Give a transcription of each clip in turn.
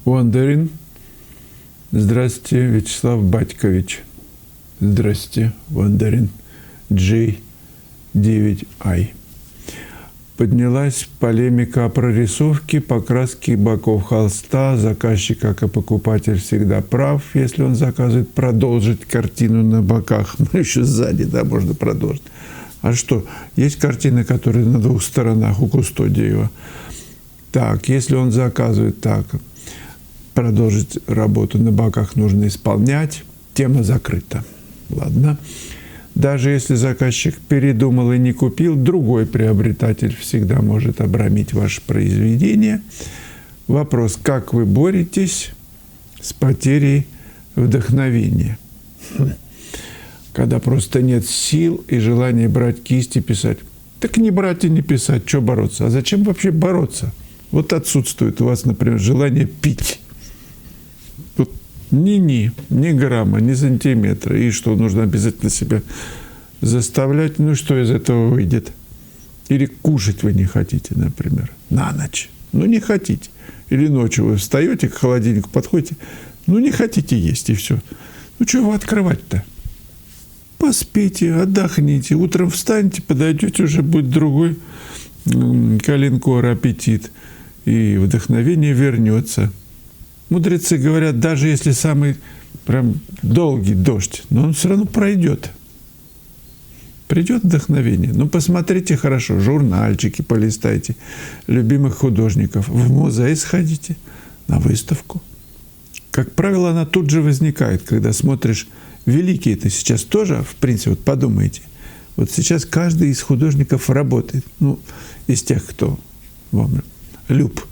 Вандерин. Здравствуйте, Вячеслав Батькович. Здравствуйте, Вандерин. J9I. Поднялась полемика о прорисовке, покраске боков холста. Заказчик, как и покупатель, всегда прав, если он заказывает продолжить картину на боках. Ну, еще сзади, да, можно продолжить. А что? Есть картины, которые на двух сторонах у Кустодиева. Так, если он заказывает так, продолжить работу на боках нужно исполнять. Тема закрыта. Ладно. Даже если заказчик передумал и не купил, другой приобретатель всегда может обрамить ваше произведение. Вопрос, как вы боретесь с потерей вдохновения? Когда просто нет сил и желания брать кисть и писать. Так не брать и не писать, что бороться? А зачем вообще бороться? Вот отсутствует у вас, например, желание пить. Вот ни грамма, ни сантиметра. И что, нужно обязательно себя заставлять? Ну, что из этого выйдет? Или кушать вы не хотите, например, на ночь. Ну, не хотите. Или ночью вы встаете, к холодильнику подходите, ну, не хотите есть, и все. Ну, что вы открывать-то? Поспите, отдохните. Утром встанете, подойдете, уже будет другой коленкор, аппетит. И вдохновение вернется. Мудрецы говорят, даже если самый прям долгий дождь, но он все равно пройдет. Придет вдохновение. Ну, посмотрите хорошо, журнальчики полистайте, любимых художников, в музей сходите, на выставку. Как правило, она тут же возникает, когда смотришь великие-то сейчас тоже, в принципе, вот подумайте. Вот сейчас каждый из художников работает. Ну, из тех, кто вам люб.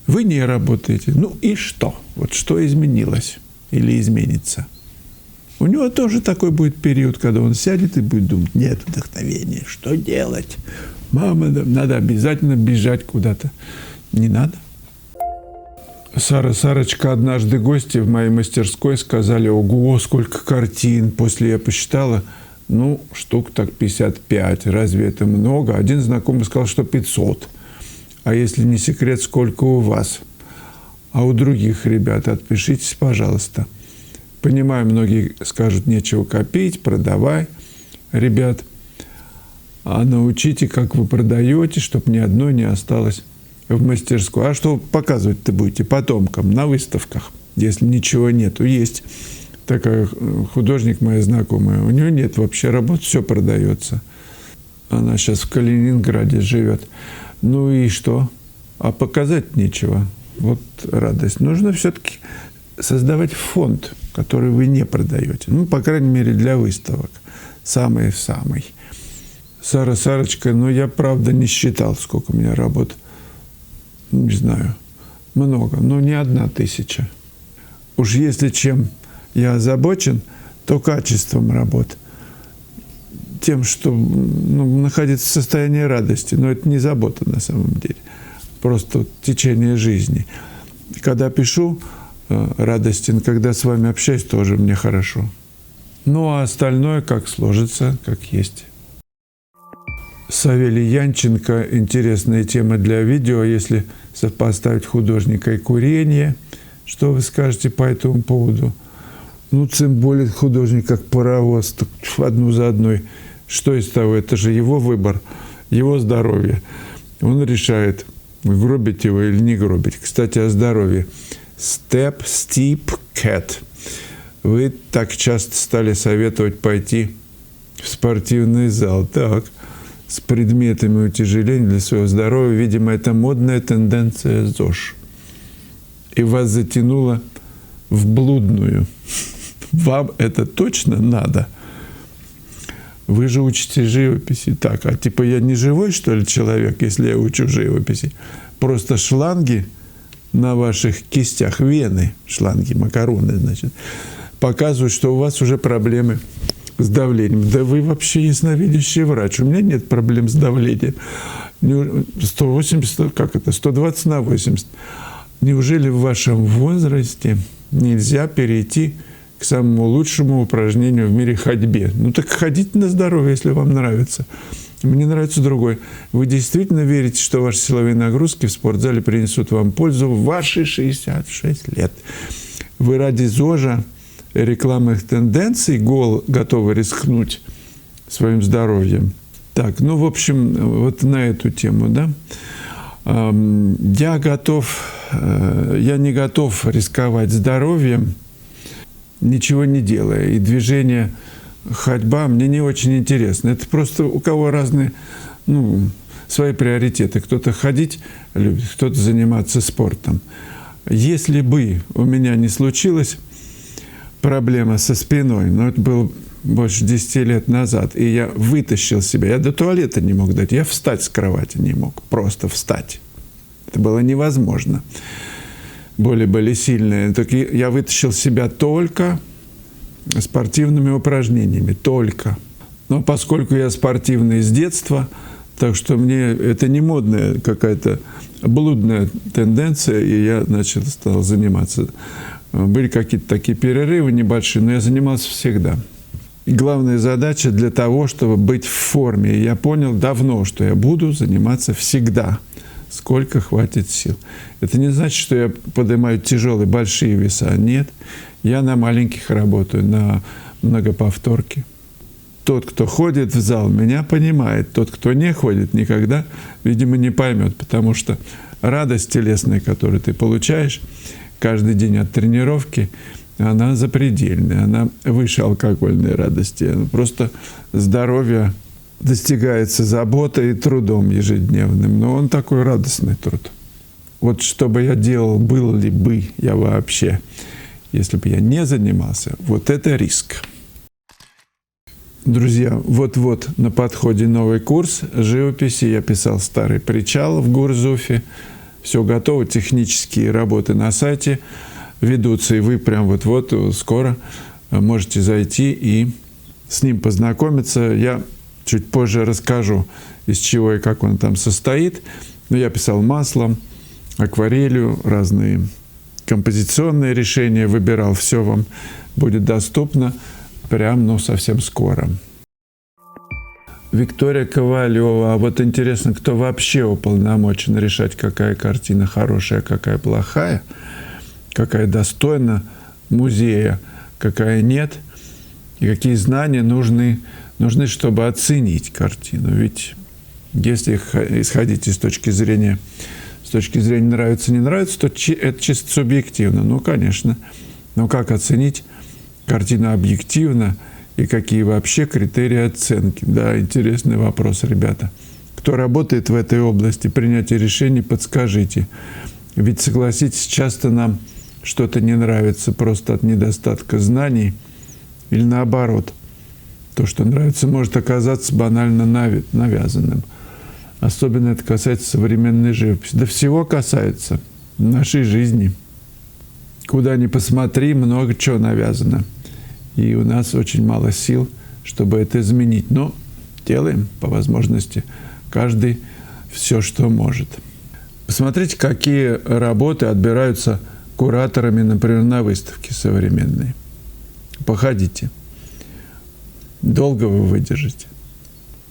Вы не работаете. Ну и что? Вот что изменилось или изменится? У него тоже такой будет период, когда он сядет и будет думать, нет вдохновения, что делать? Мама, надо обязательно бежать куда-то. Не надо. Сарочка, однажды гости в моей мастерской сказали, ого, сколько картин. После я посчитала, ну, штук так 55. Разве это много? Один знакомый сказал, что 500. А если не секрет, сколько у вас? А у других ребят отпишитесь, пожалуйста. Понимаю, многие скажут, нечего копить, продавай, ребят. А научите, как вы продаете, чтобы ни одной не осталось в мастерской. А что показывать-то будете потомкам на выставках, если ничего нету? Есть такая художник моя знакомая, у нее нет вообще работ, все продается. Она сейчас в Калининграде живет. Ну и что? А показать нечего. Вот радость. Нужно все-таки создавать фонд, который вы не продаете. Ну, по крайней мере, для выставок. Самый-самый. Сарочка, ну, я, правда, не считал, сколько у меня работ. Не знаю. Много. Но не 1000. Уж если чем я озабочен, то качеством работ. Тем, что находиться в состоянии радости. Но это не забота на самом деле. Просто течение жизни. Когда пишу, радостен, когда с вами общаюсь, тоже мне хорошо. Ну, а остальное как сложится, как есть. Савелий Янченко. Интересная тема для видео. Если сопоставить художника и курение, что вы скажете по этому поводу? Ну, тем более художник как паровоз, так одну за одной. Что из того? Это же его выбор, его здоровье. Он решает, гробить его или не гробить. Кстати, о здоровье. Step, Steep, Cat. Вы так часто стали советовать пойти в спортивный зал. Так, с предметами утяжеления для своего здоровья. Видимо, это модная тенденция ЗОЖ. И вас затянуло в блудную. Вам это точно надо? Вы же учите живописи. Так, а типа я не живой, что ли, человек, если я учу живописи? Просто шланги на ваших кистях, вены, шланги, макароны, значит, показывают, что у вас уже проблемы с давлением. Да вы вообще ясновидящий врач. У меня нет проблем с давлением. 180, как это, 120 на 80. Неужели в вашем возрасте нельзя перейти к самому лучшему упражнению в мире — ходьбе? Ну так ходите на здоровье, если вам нравится. допустим. Мне нравится другой. Вы действительно верите, что ваши силовые нагрузки в спортзале принесут вам пользу в ваши 66 лет? Вы ради ЗОЖа рекламных тенденций готовы рискнуть своим здоровьем? Так, ну, в общем, вот на эту тему, да. Я не готов рисковать здоровьем, ничего не делая. И движение, ходьба мне не очень интересно. Это просто у кого разные, свои приоритеты. Кто-то ходить любит, кто-то заниматься спортом. Если бы у меня не случилась проблема со спиной, но это было больше 10 лет назад, и я вытащил себя, я до туалета не мог дойти, я встать с кровати не мог, просто встать. Это было невозможно. Боли были сильные. Так я вытащил себя только спортивными упражнениями, только. Но поскольку я спортивный с детства, так что мне это не модная какая-то блудная тенденция, и я стал заниматься. Были какие-то такие перерывы небольшие, но я занимался всегда. И главная задача для того, чтобы быть в форме. И я понял давно, что я буду заниматься всегда, сколько хватит сил. Это не значит, что я поднимаю тяжелые, большие веса. Нет, я на маленьких работаю, на многоповторке. Тот, кто ходит в зал, меня понимает. Тот, кто не ходит, никогда, видимо, не поймет. Потому что радость телесная, которую ты получаешь каждый день от тренировки, она запредельная, она выше алкогольной радости. Просто здоровье достигается заботой и трудом ежедневным. Но он такой радостный труд. Вот что бы я делал, был ли бы я вообще, если бы я не занимался, вот это риск. Друзья, вот-вот на подходе новый курс живописи. Я писал старый причал в Гурзуфе. Все готово, технические работы на сайте ведутся, и вы прям вот-вот скоро можете зайти и с ним познакомиться. Я чуть позже расскажу, из чего и как он там состоит. Но я писал маслом, акварелью, разные композиционные решения выбирал. Все вам будет доступно прям, совсем скоро. Виктория Ковалева. А вот интересно, кто вообще уполномочен решать, какая картина хорошая, какая плохая, какая достойна музея, какая нет, и какие знания нужны, чтобы оценить картину. Ведь если исходить с точки зрения нравится, не нравится, то это чисто субъективно. Конечно. Но как оценить картину объективно и какие вообще критерии оценки? Да, интересный вопрос, ребята. Кто работает в этой области принятия решений, подскажите. Ведь, согласитесь, часто нам что-то не нравится просто от недостатка знаний или наоборот. То, что нравится, может оказаться банально навязанным. Особенно это касается современной живописи. Да всего касается нашей жизни. Куда ни посмотри, много чего навязано. И у нас очень мало сил, чтобы это изменить. Но делаем по возможности каждый все, что может. Посмотрите, какие работы отбираются кураторами, например, на выставке современной. Походите. Долго вы выдержите.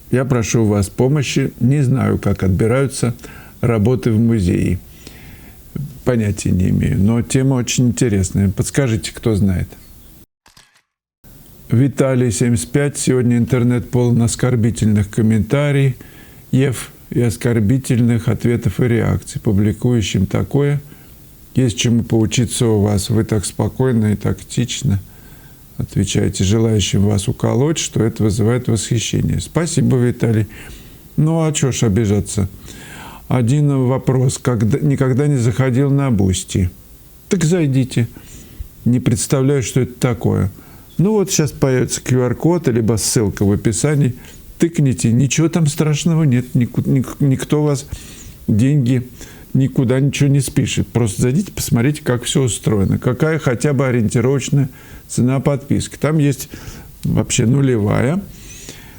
Я прошу у вас помощи. Не знаю, как отбираются работы в музее. Понятия не имею. Но тема очень интересная. Подскажите, кто знает. Виталий, 75. Сегодня интернет полон оскорбительных комментариев и оскорбительных ответов и реакций. Публикующим такое. Есть чему поучиться у вас. Вы так спокойно и тактично отвечаете желающим вас уколоть, что это вызывает восхищение. Спасибо, Виталий. А чего ж обижаться? Один вопрос. Никогда не заходил на Бусти. Так зайдите. Не представляю, что это такое. Вот сейчас появится QR-код, либо ссылка в описании. Тыкните. Ничего там страшного нет. Никто вас деньги никуда ничего не спишет. Просто зайдите, посмотрите, как все устроено. Какая хотя бы ориентировочная цена подписки. Там есть вообще нулевая.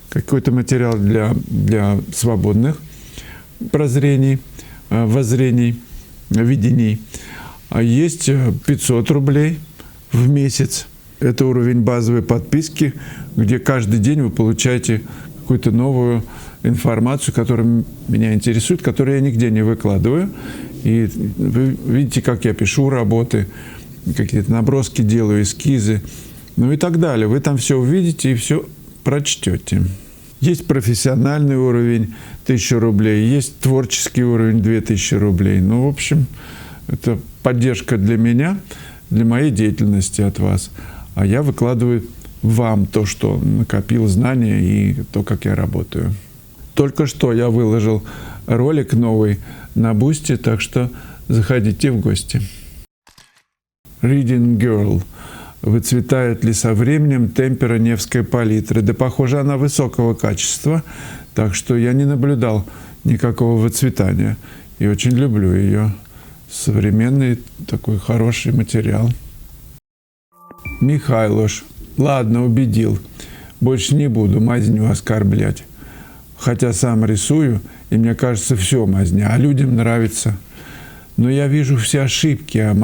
Какой-то материал для свободных прозрений, воззрений, видений. А есть 500 рублей в месяц. Это уровень базовой подписки, где каждый день вы получаете какую-то новую информацию, которая меня интересует, которую я нигде не выкладываю. И вы видите, как я пишу работы, какие-то наброски делаю, эскизы, ну и так далее. Вы там все увидите и все прочтете. Есть профессиональный уровень 1000 рублей, есть творческий уровень 2000 рублей. Ну, в общем, это поддержка для меня, для моей деятельности от вас. А я выкладываю вам то, что накопил знания и то, как я работаю. Только что я выложил ролик новый на Бусти, так что заходите в гости. Reading Girl. Выцветает ли со временем темпера Невской палитры? Да, похоже, она высокого качества, так что я не наблюдал никакого выцветания. И очень люблю ее. Современный такой хороший материал. Михайлош. Ладно, убедил. Больше не буду мазню оскорблять. Хотя сам рисую, и мне кажется, все мазня, а людям нравится. Но я вижу все ошибки, а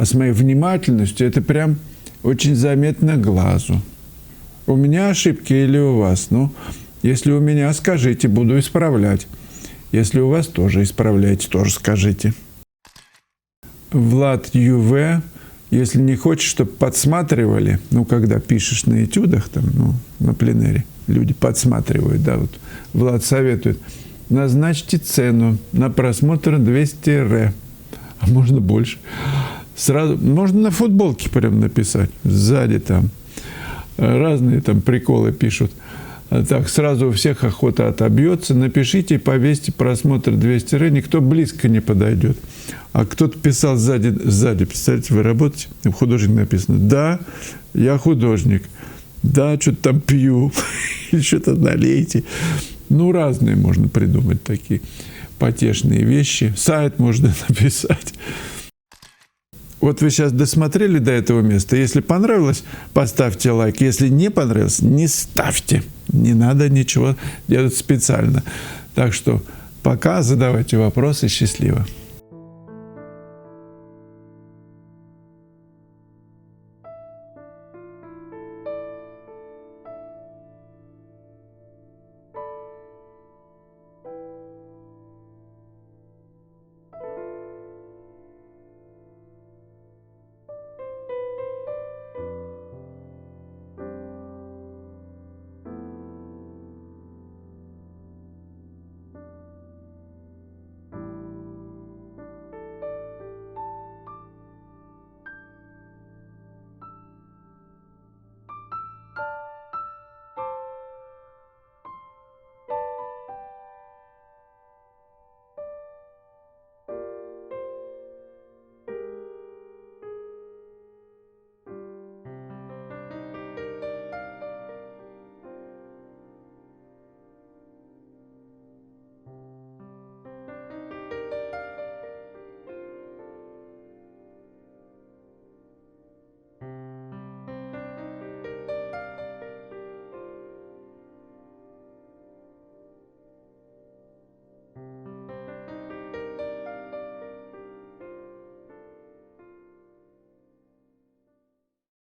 с моей внимательностью это прям очень заметно глазу. У меня ошибки или у вас? Ну, если у меня, скажите, буду исправлять. Если у вас тоже исправляйте, тоже скажите. Влад ЮВ. Если не хочешь, чтобы подсматривали, ну, когда пишешь на этюдах, там, ну, на пленэре, люди подсматривают, да, вот Влад советует, назначьте цену на просмотр 200 р, а можно больше. Сразу, можно на футболке прям написать, сзади там, разные там приколы пишут. Так, сразу у всех охота отобьется, напишите, повесьте просмотр 200 р, никто близко не подойдет. А кто-то писал сзади, представляете, вы работаете, художник написано, да, я художник, да, что-то там пью, или что-то налейте. Ну, разные можно придумать такие потешные вещи. Сайт можно написать. Вот вы сейчас досмотрели до этого места. Если понравилось, поставьте лайк. Если не понравилось, не ставьте. Не надо ничего делать специально. Так что пока, задавайте вопросы. Счастливо.